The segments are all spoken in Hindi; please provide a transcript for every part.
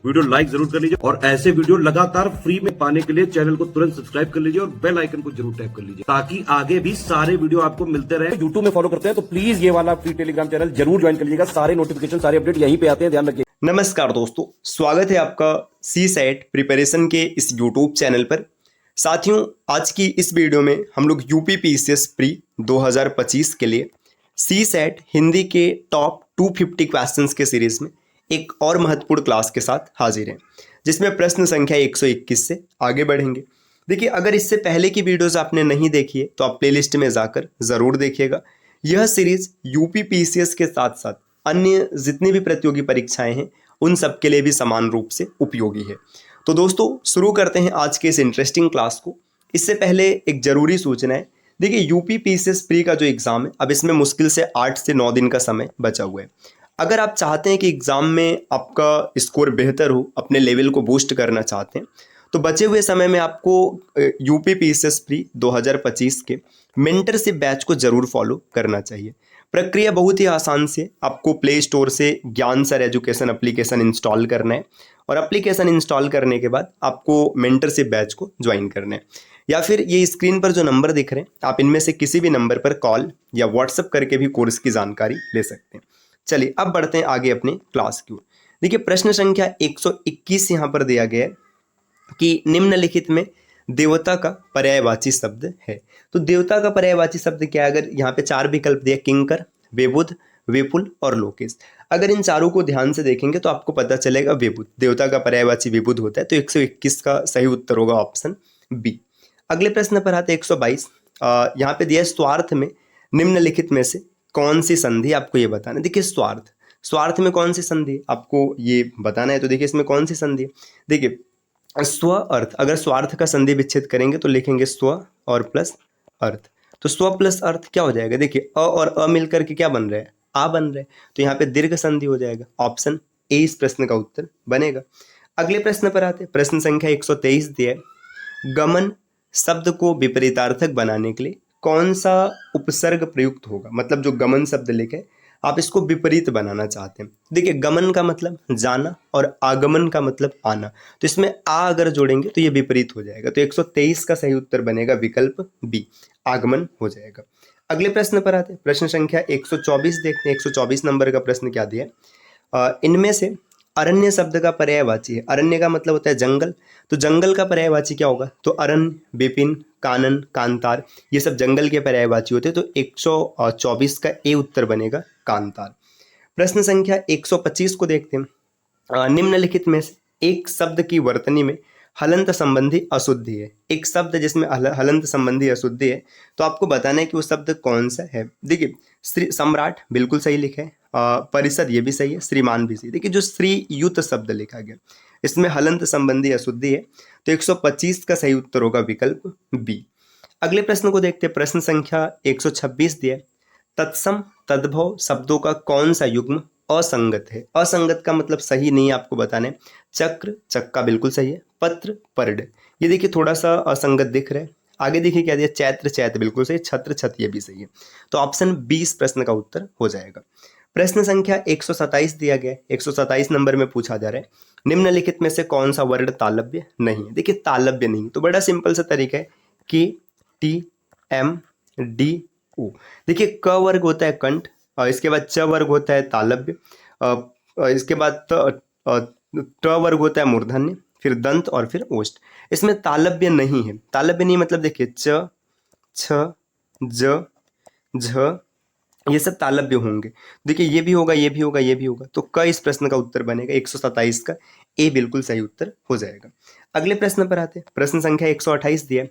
वीडियो लाइक जरूर कर लीजिए और ऐसे वीडियो लगातार फ्री में पाने के लिए चैनल को तुरंत सब्सक्राइब कर लीजिए और बेल आइकन को जरूर टैप कर लीजिए ताकि आगे भी सारे वीडियो आपको मिलते रहे। यूट्यूब में फॉलो करते हैं तो प्लीज ये वाला फ्री टेलीग्राम चैनल जरूर ज्वाइन कर लीजिएगा। सारे नोटिफिकेशन सारे अपडेट यहीं पे आते हैं, ध्यान रखिए। नमस्कार दोस्तों, स्वागत है आपका सी सेट प्रिपरेशन के इस यूट्यूब चैनल पर। साथियों, आज की इस वीडियो में हम लोग यूपी पीसीएस प्री 2025 के लिए सी सेट हिंदी के टॉप 250 क्वेश्चंस के सीरीज में एक और महत्वपूर्ण क्लास के साथ हाजिर हैं, जिसमें प्रश्न संख्या 121 से आगे बढ़ेंगे। देखिए, अगर इससे पहले की वीडियोस आपने नहीं देखी है तो आप प्लेलिस्ट में जाकर ज़रूर देखिएगा। यह सीरीज यूपी पीसीएस के साथ साथ अन्य जितनी भी प्रतियोगी परीक्षाएं हैं उन सब के लिए भी समान रूप से उपयोगी है। तो दोस्तों, शुरू करते हैं आज के इस इंटरेस्टिंग क्लास को। इससे पहले एक ज़रूरी सूचना है। देखिए, यूपी पीसीएस प्री का जो एग्ज़ाम है, अब इसमें मुश्किल से 8 से 9 दिन का समय बचा हुआ है। अगर आप चाहते हैं कि एग्ज़ाम में आपका स्कोर बेहतर हो, अपने लेवल को बूस्ट करना चाहते हैं, तो बचे हुए समय में आपको यूपी पीसीएस प्री 2025 के मेंटरशिप बैच को ज़रूर फॉलो करना चाहिए। प्रक्रिया बहुत ही आसान से, आपको प्ले स्टोर से ज्ञान सर एजुकेशन एप्लीकेशन इंस्टॉल करना है और एप्लीकेशन इंस्टॉल करने के बाद आपको मेंटरशिप बैच को ज्वाइन करना है। या फिर ये स्क्रीन पर जो नंबर दिख रहे हैं, आप इनमें से किसी भी नंबर पर कॉल या व्हाट्सएप करके भी कोर्स की जानकारी ले सकते हैं। चलिए, अब बढ़ते हैं आगे अपने क्लास की ओर। देखिए, प्रश्न संख्या 121 यहाँ पर दिया गया है कि निम्नलिखित में देवता का पर्यायवाची शब्द है। तो देवता का पर्यायवाची शब्द क्या है? अगर यहाँ पे 4 विकल्प दिया, किंकर, विबुध, विपुल और लोकेश। अगर इन चारों को ध्यान से देखेंगे तो आपको पता चलेगा विबुध, देवता का पर्यायवाची विबुध होता है। तो 121 का सही उत्तर होगा ऑप्शन बी। अगले प्रश्न पर आते 122। यहाँ पे दिया है, स्वार्थ में निम्नलिखित में से कौन सी संधि, आपको ये बताना है। देखिए, स्वार्थ में कौन सी संधि आपको ये बताना है। तो देखिए, इसमें कौन सी संधि है? देखिए, स्व अर्थ, अगर स्वार्थ का संधि विच्छेद करेंगे तो लिखेंगे स्व और प्लस अर्थ। तो स्व प्लस अर्थ क्या हो जाएगा? देखिए, अ और अ मिलकर के क्या बन रहा है? आ बन रहा है। तो यहाँ पे दीर्घ संधि हो जाएगा। ऑप्शन ए इस प्रश्न का उत्तर बनेगा। अगले प्रश्न पर आते, प्रश्न संख्या 123 दिया है, गमन शब्द को विपरीतार्थक बनाने के लिए कौन सा उपसर्ग प्रयुक्त होगा? मतलब जो गमन शब्द लिखे आप इसको विपरीत बनाना चाहते हैं। देखिए, गमन का मतलब जाना और आगमन का मतलब आना, तो इसमें आ अगर जोड़ेंगे तो ये विपरीत हो जाएगा। तो 123 का सही उत्तर बनेगा विकल्प बी, आगमन हो जाएगा। अगले प्रश्न पर आते हैं, प्रश्न संख्या 124 देखते हैं। 124 नंबर का प्रश्न क्या दिया है? इनमें से अरण्य शब्द का पर्यायवाची है। अरण्य का मतलब होता है जंगल, तो जंगल का पर्यायवाची क्या होगा? तो अरण्य, विपिन, कानन, कांतार, ये सब जंगल के पर्यायवाची होते हैं। तो 124 का ए उत्तर बनेगा कांतार। प्रश्न संख्या 125 को देखते हैं। निम्नलिखित में से एक शब्द की वर्तनी में हलंत संबंधी अशुद्धि है। एक शब्द जिसमें हलंत संबंधी अशुद्धि है, तो आपको बताना है कि वो शब्द कौन सा है। देखिए, श्री सम्राट बिल्कुल सही लिखा है, परिषद ये भी सही है, श्रीमान भी सही। देखिए, जो श्री युत शब्द लिखा गया इसमें हलंत संबंधी अशुद्धि है। तो 125 का सही उत्तर होगा विकल्प बी। अगले प्रश्न को देखते हैं। प्रश्न संख्या 126 दिया, तत्सम तद्भव शब्दों का कौन सा युग्म असंगत है? असंगत का मतलब सही नहीं है, आपको बताना है। चक्र, चक्का बिल्कुल सही है। पत्र, पर्ड, ये देखिए थोड़ा सा असंगत दिख रहा है। आगे देखिए क्या दिया, चैत्र, चैत बिल्कुल सही। छत्र, छत ये भी सही है। तो ऑप्शन बी इस प्रश्न का उत्तर हो जाएगा। प्रश्न संख्या 127 दिया गया है। 127 नंबर में पूछा जा रहा है, निम्नलिखित में से कौन सा वर्ण तालव्य नहीं है? देखिए, तालव्य नहीं तो बड़ा सिंपल सा तरीका है, के टी एम डी ओ। देखिए, क वर्ग होता है कंठ, इसके बाद च वर्ग होता है तालव्य, इसके बाद ट वर्ग होता है मूर्धन्य, फिर दंत और फिर ओष्ठ। इसमें तालव्य नहीं है। तालव्य नहीं मतलब देखिए, च, छ, ज, झ, ये सब तालव्य होंगे। देखिए, ये भी होगा, ये भी होगा, ये भी होगा। तो क इस प्रश्न का उत्तर बनेगा। 127 का ए बिल्कुल सही उत्तर हो जाएगा। अगले प्रश्न पर आते हैं। प्रश्न संख्या 128 दिया,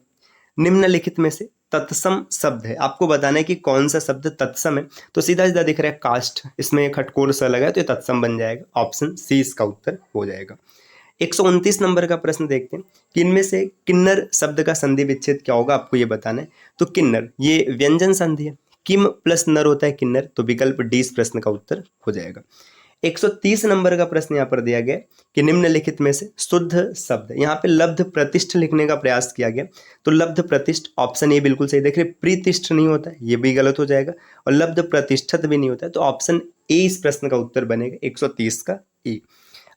निम्नलिखित में से तत्सम शब्द है। आपको बताना है कि कौन सा शब्द तत्सम है। तो सीधा सीधा दिख रहा है काष्ठ, इसमें खटकोर सा लगा है तो ये तत्सम बन जाएगा। ऑप्शन सी इसका उत्तर हो जाएगा। 129 नंबर का प्रश्न देखते हैं कि इनमें से किन्नर शब्द का संधि विच्छेद क्या होगा, आपको ये बताना है। तो किन्नर ये व्यंजन संधि है, किम प्लस नर होता है किन्नर, तो विकल्प डी इस प्रश्न का उत्तर हो जाएगा। 130 नंबर का प्रश्न यहाँ पर दिया गया कि निम्नलिखित में से शुद्ध शब्द, यहाँ पे लब्ध प्रतिष्ठ लिखने का प्रयास किया गया। तो लब्ध प्रतिष्ठ ऑप्शन ए बिल्कुल सही। देख रहे, प्रीतिष्ठ नहीं होता है, ये भी गलत हो जाएगा, और लब्ध प्रतिष्ठित भी नहीं होता है। तो ऑप्शन ए इस प्रश्न का उत्तर बनेगा, 130 का ए।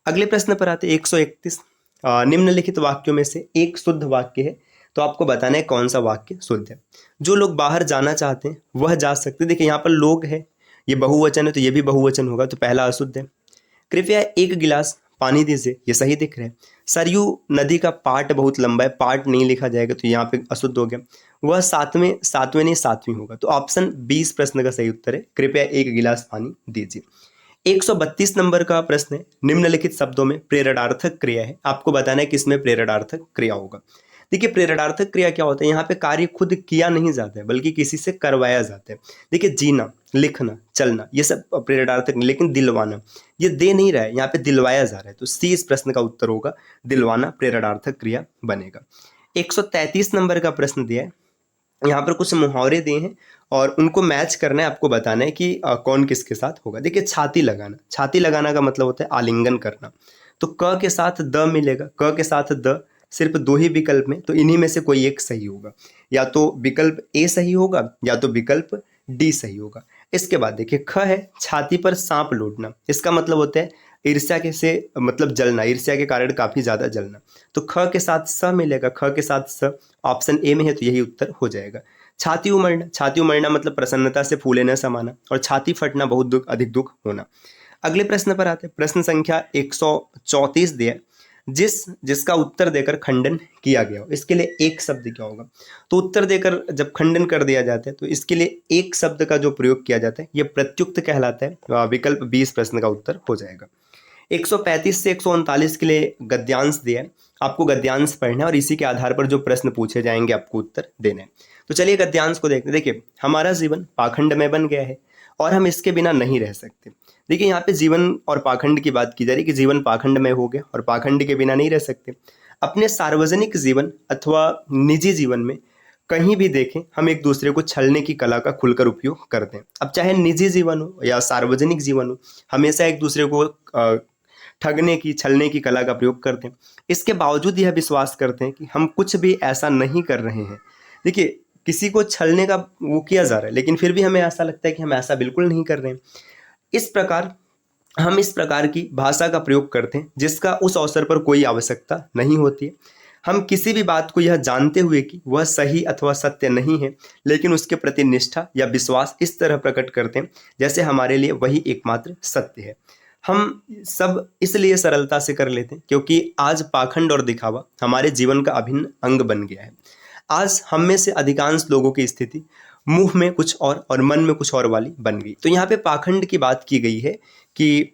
अगले प्रश्न पर आते 131। निम्नलिखित वाक्यों में से एक शुद्ध वाक्य है, तो आपको बताना है कौन सा वाक्य शुद्ध है। जो लोग बाहर जाना चाहते हैं वह जा सकते हैं। देखिए यहाँ पर लोग है, ये बहुवचन है तो ये भी बहुवचन होगा, तो पहला अशुद्ध है। कृपया एक गिलास पानी दीजिए, ये सही दिख रहा है। सरयू नदी का पाट बहुत लंबा है, पाट नहीं लिखा जाएगा तो यहाँ पे अशुद्ध हो गया। वह सातवें नहीं सातवीं होगा, तो ऑप्शन 20 प्रश्न का सही उत्तर है, कृपया एक गिलास पानी दीजिए। 132 नंबर का प्रश्न है, निम्नलिखित शब्दों में प्रेरणार्थक क्रिया है, आपको बताना है किसमें प्रेरणार्थक क्रिया होगा। देखिए प्रेरणार्थक क्रिया क्या होता है, यहाँ पे कार्य खुद किया नहीं जाता है बल्कि किसी से करवाया जाता है। देखिए जीना, लिखना, चलना, ये सब प्रेरणार्थक नहीं, लेकिन दिलवाना ये दे नहीं रहा है, यहाँ पे दिलवाया जा रहा है, तो सी इस प्रश्न का उत्तर होगा, दिलवाना प्रेरणार्थक क्रिया बनेगा। 133 नंबर का प्रश्न दिया है, यहाँ पर कुछ मुहावरे दिए हैं और उनको मैच करना है, आपको बताना है कि कौन किसके साथ होगा। देखिए छाती लगाना, छाती लगाना का मतलब होता है आलिंगन करना, तो क के साथ द मिलेगा, क के साथ द सिर्फ दो ही विकल्प में, तो इन्हीं में से कोई एक सही होगा, या तो विकल्प ए सही होगा या तो विकल्प डी सही होगा। इसके बाद देखिए ख है, छाती पर सांप लौटना, इसका मतलब होता है ईर्ष्या के से मतलब जलना, ईर्ष्या के कारण काफी ज्यादा जलना, तो ख के साथ स मिलेगा, ख के साथ स ऑप्शन ए में है, तो यही उत्तर हो जाएगा। छाती उमड़ना, छाती उमड़ना मतलब प्रसन्नता से फूले न समाना, और छाती फटना बहुत दुख, अधिक दुख होना। अगले प्रश्न पर आते हैं, प्रश्न संख्या 134 दिया, जिसका उत्तर देकर खंडन किया गया हो, इसके लिए एक शब्द क्या होगा। तो उत्तर देकर जब खंडन कर दिया जाता है तो इसके लिए एक शब्द का जो प्रयोग किया जाता है ये प्रत्युक्त कहलाता है, विकल्प 20 प्रश्न का उत्तर हो जाएगा। 135 से 139 के लिए गद्यांश दिया है, आपको गद्यांश पढ़ना है और इसी के आधार पर जो प्रश्न पूछे जाएंगे आपको उत्तर देना है। तो चलिए गद्यांश को देखते हैं। देखिए हमारा जीवन पाखंड में बन गया है और हम इसके बिना नहीं रह सकते। देखिए यहाँ पे जीवन और पाखंड की बात की जा रही है कि जीवन पाखंड में हो गया और पाखंड के बिना नहीं रह सकते। अपने सार्वजनिक जीवन अथवा निजी जीवन में कहीं भी देखें हम एक दूसरे को छलने की कला का खुलकर उपयोग करते हैं। अब चाहे निजी जीवन हो या सार्वजनिक जीवन हो, हमेशा एक दूसरे को ठगने की, छलने की कला का प्रयोग करते हैं। इसके बावजूद यह विश्वास करते हैं कि हम कुछ भी ऐसा नहीं कर रहे हैं। देखिए किसी को छलने का वो किया जा रहा है, लेकिन फिर भी हमें ऐसा लगता है कि हम ऐसा बिल्कुल नहीं कर रहे हैं। इस प्रकार की भाषा का प्रयोग करते हैं जिसका उस अवसर पर कोई आवश्यकता नहीं होती है। हम किसी भी बात को यह जानते हुए कि वह सही अथवा सत्य नहीं है, लेकिन उसके प्रति निष्ठा या विश्वास इस तरह प्रकट करते हैं जैसे हमारे लिए वही एकमात्र सत्य है। हम सब इसलिए सरलता से कर लेते हैं क्योंकि आज पाखंड और दिखावा हमारे जीवन का अभिन्न अंग बन गया है। आज हम में से अधिकांश लोगों की स्थिति मुंह में कुछ और मन में कुछ और वाली बन गई। तो यहाँ पे पाखंड की बात की गई है कि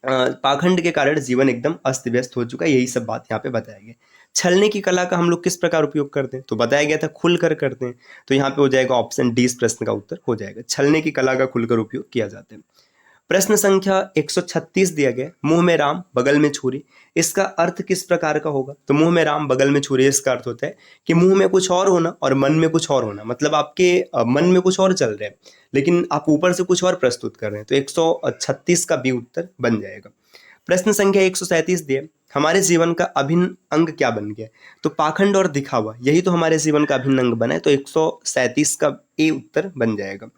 पाखंड के कारण जीवन एकदम अस्त व्यस्त हो चुका है, यही सब बात यहाँ पे बताया गया। छलने की कला का हम लोग किस प्रकार उपयोग करते हैं, तो बताया गया था खुलकर करते हैं, तो यहाँ पे हो जाएगा ऑप्शन डी, इस प्रश्न का उत्तर हो जाएगा, छलने की कला का खुलकर उपयोग किया जाता है। प्रश्न संख्या 136 दिया गया, मुंह में राम बगल में छुरी, इसका अर्थ किस प्रकार का होगा। तो मुंह में राम बगल में छुरी, इसका अर्थ होता है कि मुंह में कुछ और होना और मन में कुछ और होना, मतलब आपके मन में कुछ और चल रहा है लेकिन आप ऊपर से कुछ और प्रस्तुत कर रहे हैं, तो 136 का बी उत्तर बन जाएगा। प्रश्न संख्या 137 दिया, हमारे जीवन का अभिन्न अंग क्या बन गया। तो पाखंड और दिखावा यही तो हमारे जीवन का अभिन्न अंग बना है, तो 137 का ए उत्तर बन जाएगा।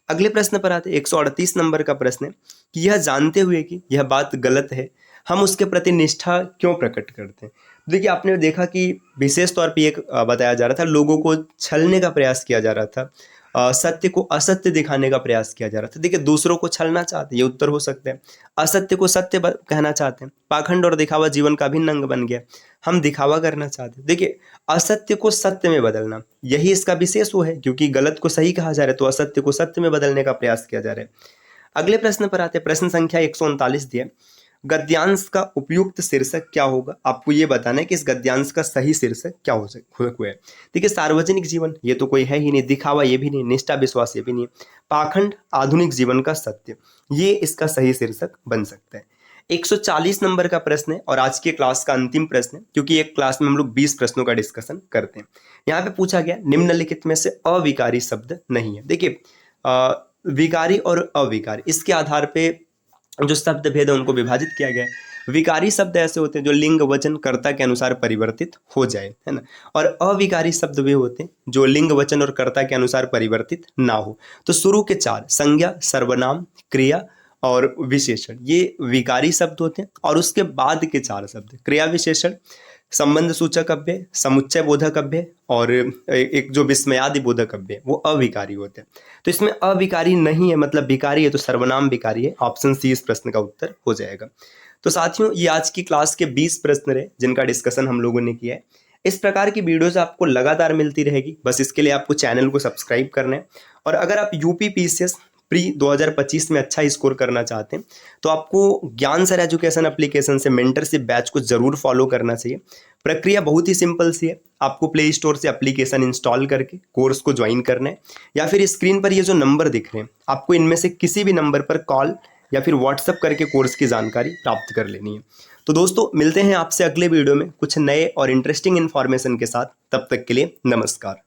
अगले प्रश्न पर आते 138 नंबर का प्रश्न है कि यह जानते हुए कि यह बात गलत है हम उसके प्रति निष्ठा क्यों प्रकट करते हैं। देखिए आपने देखा कि विशेष तौर पे एक बताया जा रहा था, लोगों को छलने का प्रयास किया जा रहा था, सत्य को असत्य दिखाने का प्रयास किया जा रहा था। देखिए दूसरों को छलना चाहते हैं, ये उत्तर हो सकता है। असत्य को सत्य कहना चाहते हैं, पाखंड और दिखावा जीवन का अभिन्न अंग बन गया, हम दिखावा करना चाहते हैं। देखिए असत्य को सत्य में बदलना यही इसका विशेष वो है, क्योंकि गलत को सही कहा जा रहा है तो असत्य को सत्य में बदलने का प्रयास किया जा रहा है। अगले प्रश्न पर आते हैं, प्रश्न संख्या 139 दिया, गद्यांश का उपयुक्त शीर्षक क्या होगा। आपको ये बताना है कि इस गद्यांश का सही शीर्षक क्या हो सकता है। देखिए सार्वजनिक जीवन ये तो कोई है ही नहीं, दिखावा ये भी नहीं, निष्ठा विश्वास ये भी नहीं, पाखंड आधुनिक जीवन का सत्य, ये इसका सही शीर्षक बन सकता है। 140 नंबर का प्रश्न है और आज के क्लास का अंतिम प्रश्न है, क्योंकि एक क्लास में हम लोग 20 प्रश्नों का डिस्कशन करते हैं। यहाँ पे पूछा गया निम्नलिखित में से अविकारी शब्द नहीं है। देखिए विकारी और अविकारी इसके आधार पे जो शब्द भेद है उनको विभाजित किया गया है। विकारी शब्द ऐसे होते हैं जो लिंग वचन कर्ता के अनुसार परिवर्तित हो जाए, है ना, और अविकारी शब्द वे होते हैं जो लिंग वचन और कर्ता के अनुसार परिवर्तित ना हो। तो शुरू के 4 संज्ञा, सर्वनाम, क्रिया और विशेषण, ये विकारी शब्द होते हैं। और उसके बाद के 4 शब्द क्रिया विशेषण, संबंध सूचक अव्यय, समुच्चय बोधक अव्यय और एक जो विस्मयादि बोधक अव्यय, वो अविकारी होते हैं। तो इसमें अविकारी नहीं है, मतलब विकारी है, तो सर्वनाम विकारी है। ऑप्शन सी इस प्रश्न का उत्तर हो जाएगा। तो साथियों, ये आज की क्लास के 20 प्रश्न रहे जिनका डिस्कशन हम लोगों ने किया है। इस प्रकार की वीडियोस आपको लगातार मिलती रहेगी, बस इसके लिए आपको चैनल को सब्सक्राइब करना है। और अगर आप यूपी पीसीएस प्री 2025 में अच्छा स्कोर करना चाहते हैं तो आपको ज्ञान सर एजुकेशन एप्लीकेशन से मेंटरशिप बैच को जरूर फॉलो करना चाहिए। प्रक्रिया बहुत ही सिंपल सी है, आपको प्ले स्टोर से एप्लीकेशन इंस्टॉल करके कोर्स को ज्वाइन करना है, या फिर स्क्रीन पर ये जो नंबर दिख रहे हैं आपको इनमें से किसी भी नंबर पर कॉल या फिर व्हाट्सअप करके कोर्स की जानकारी प्राप्त कर लेनी है। तो दोस्तों, मिलते हैं आपसे अगले वीडियो में कुछ नए और इंटरेस्टिंग इन्फॉर्मेशन के साथ। तब तक के लिए नमस्कार।